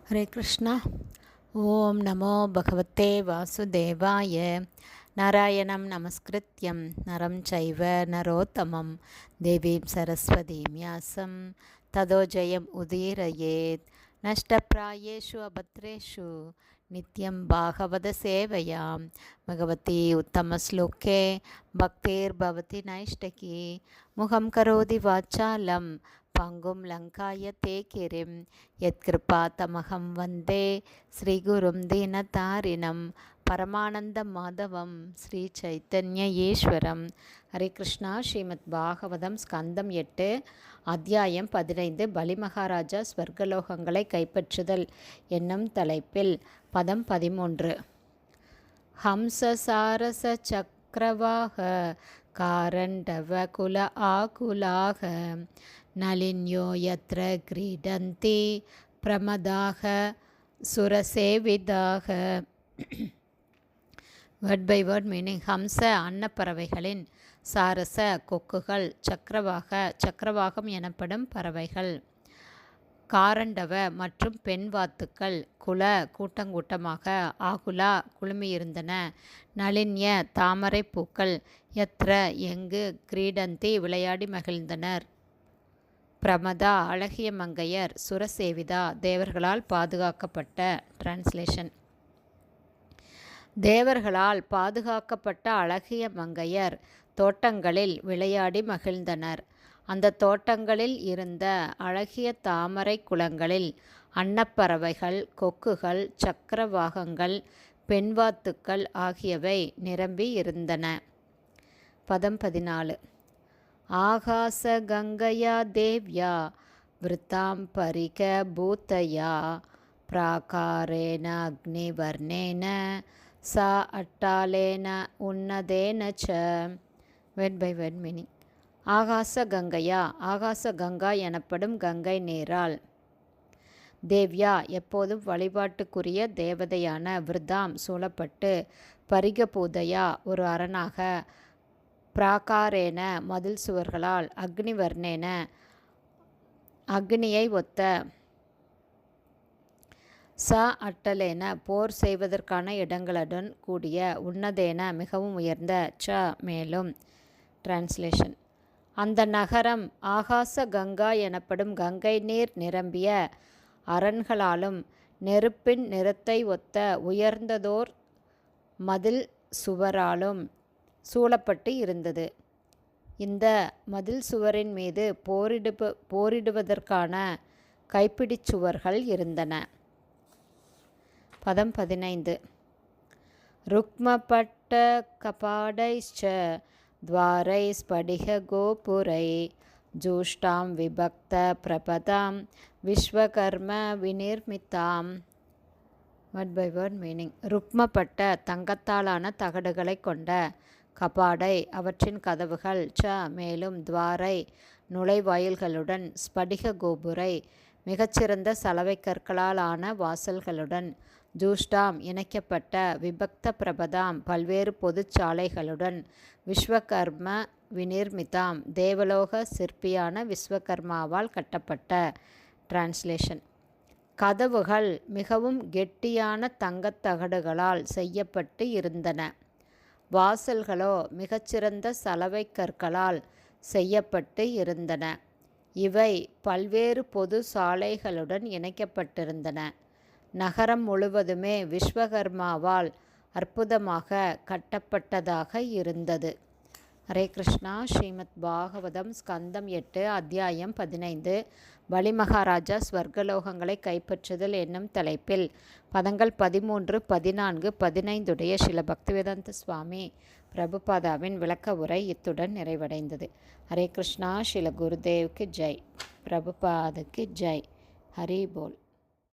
ஹரே கிருஷ்ணா. ஓம் நமோ பகவத்தே வாசுதேவாய. நாராயணம் நமஸ்கிருத்யம் நரம் சைவ நரோத்தமம் தேவீம் சரஸ்வதீம் யாசம் ததோ ஜெயம் உதீரயேத். நஷ்டப்ராயேஷு அபத்ரேஷு நித்யம் பாகவத சேவையாம் பகவதி உத்தமஸ்லோகே பக்திர்பவதி நைஷ்டகி. முகம் கரோதி வாச்சாலம் பங்கும் லங்காய தே கிரிம் யத்கிருபா தமகம் வந்தே ஸ்ரீகுரும் தீனதாரிணம் பரமானந்த மாதவம் ஸ்ரீ சைத்தன்ய ஈஸ்வரம். ஹரே கிருஷ்ணா. ஸ்ரீமத் பாகவதம் ஸ்கந்தம் 8 அத்தியாயம் 15 பலி மகாராஜா ஸ்வர்கலோகங்களை கைப்பற்றுதல் என்னும் தலைப்பில் பதம் 13. ஹம்சசாரச சக்கரவாக காரண்டவ குல ஆகுலாக நளின்யோ யத்ர கிரீடந்தி பிரமதாக சுரசேவிதாக. Word by word meaning. ஹம்ச அன்னப்பறவைகளின், சாரச கொக்குகள், சக்கரவாகம் எனப்படும் பறவைகள், காரண்டவ மற்றும் பெண் வாத்துக்கள், குல கூட்டங்கூட்டமாக, ஆகுலா குழுமியிருந்தன, நளின்ய தாமரை பூக்கள், யத்ர எங்கு, கிரீடந்தி விளையாடி மகிழ்ந்தனர், பிரமதா அழகிய மங்கையர், சுரசேவிதா தேவர்களால் பாதுகாக்கப்பட்ட. டிரான்ஸ்லேஷன். தேவர்களால் பாதுகாக்கப்பட்ட அழகிய மங்கையர் தோட்டங்களில் விளையாடி மகிழ்ந்தனர். அந்த தோட்டங்களில் இருந்த அழகிய தாமரை குளங்களில் அன்னப்பறவைகள், கொக்குகள், சக்கரவாகங்கள், பெண்வாத்துக்கள் ஆகியவை நிரம்பி இருந்தன. பதம் 14. ஆகாச கங்கையா தேவ்யா விருத்தாம் பரிக பூத்தயா பிராகாரேன அக்னிவர்ணேன சா அட்டாலேன உன்னதேன ச. Word by word meaning. ஆகாச கங்கையா, ஆகாச கங்கா எனப்படும் கங்கை நீரால், தேவ்யா எப்போதும் வழிபாட்டுக்குரிய தேவதையான, விருதாம் சூழப்பட்டு, பரிகபூதையா ஒரு அரணாக, பிராகாரேன மதில் சுவர்களால், அக்னிவர்ணேன அக்னியை ஒத்த, ச அட்டலேன போர் செய்வதற்கான இடங்களுடன் கூடிய, உன்னதேன மிகவும் உயர்ந்த, ச மேலும். டிரான்ஸ்லேஷன். அந்த நகரம் ஆகாச கங்கா எனப்படும் கங்கை நீர் நிரம்பிய அரண்களாலும் நெருப்பின் நிறத்தை ஒத்த உயர்ந்ததோர் மதில் சுவராலும் சூழப்பட்டு இருந்தது. இந்த மதில் சுவரின் மீது போரிடுவதற்கான கைப்பிடிச் சுவர்கள் இருந்தன. பதம் 15. ருக்மபட்ட கபாடைச்ச துவாரை ஸ்படிக கோபுரை ஜூஷ்டாம் விபக்த பிரபதாம் விஸ்வகர்ம விநிர்மித்தாம். Word by word meaning. ருக்மப்பட்ட தங்கத்தாலான தகடுகளை கொண்ட, கபாடை அவற்றின் கதவுகள், ச மேலும், துவாரை நுழைவாயில்களுடன், ஸ்படிக கோபுரை மிகச்சிறந்த சலவை கற்களால் ஆன வாசல்களுடன், ஜூஷ்டாம் இணைக்கப்பட்ட, விபக்த பிரபதாம் பல்வேறு பொதுச் சாலைகளுடன், விஸ்வகர்ம விநிர்மிதாம் தேவலோக சிற்பியான விஸ்வகர்மாவால் கட்டப்பட்ட. டிரான்ஸ்லேஷன். கதவுகள் மிகவும் கெட்டியான தங்கத்தகடுகளால் செய்யப்பட்டு இருந்தன. வாசல்களோ மிகச்சிறந்த சலவை கற்களால் செய்யப்பட்டு இருந்தன. இவை பல்வேறு பொது சாலைகளுடன் இணைக்கப்பட்டிருந்தன. நகரம் முழுவதுமே விஸ்வகர்மாவால் அற்புதமாக கட்டப்பட்டதாக இருந்தது. ஹரே கிருஷ்ணா. ஸ்ரீமத் பாகவதம் ஸ்கந்தம் 8 அத்தியாயம் 15 பலி மகாராஜா ஸ்வர்கலோகங்களை கைப்பற்றுதல் என்னும் தலைப்பில் பதங்கள் 13, 14, 15 உடைய ஸ்ரீல பக்திவேதாந்த சுவாமி பிரபுபாதாவின் விளக்க உரை இத்துடன் நிறைவடைந்தது. ஹரே கிருஷ்ணா. ஸ்ரீல குருதேவுக்கு ஜெய். பிரபுபாதுக்கு ஜெய். ஹரி போல்.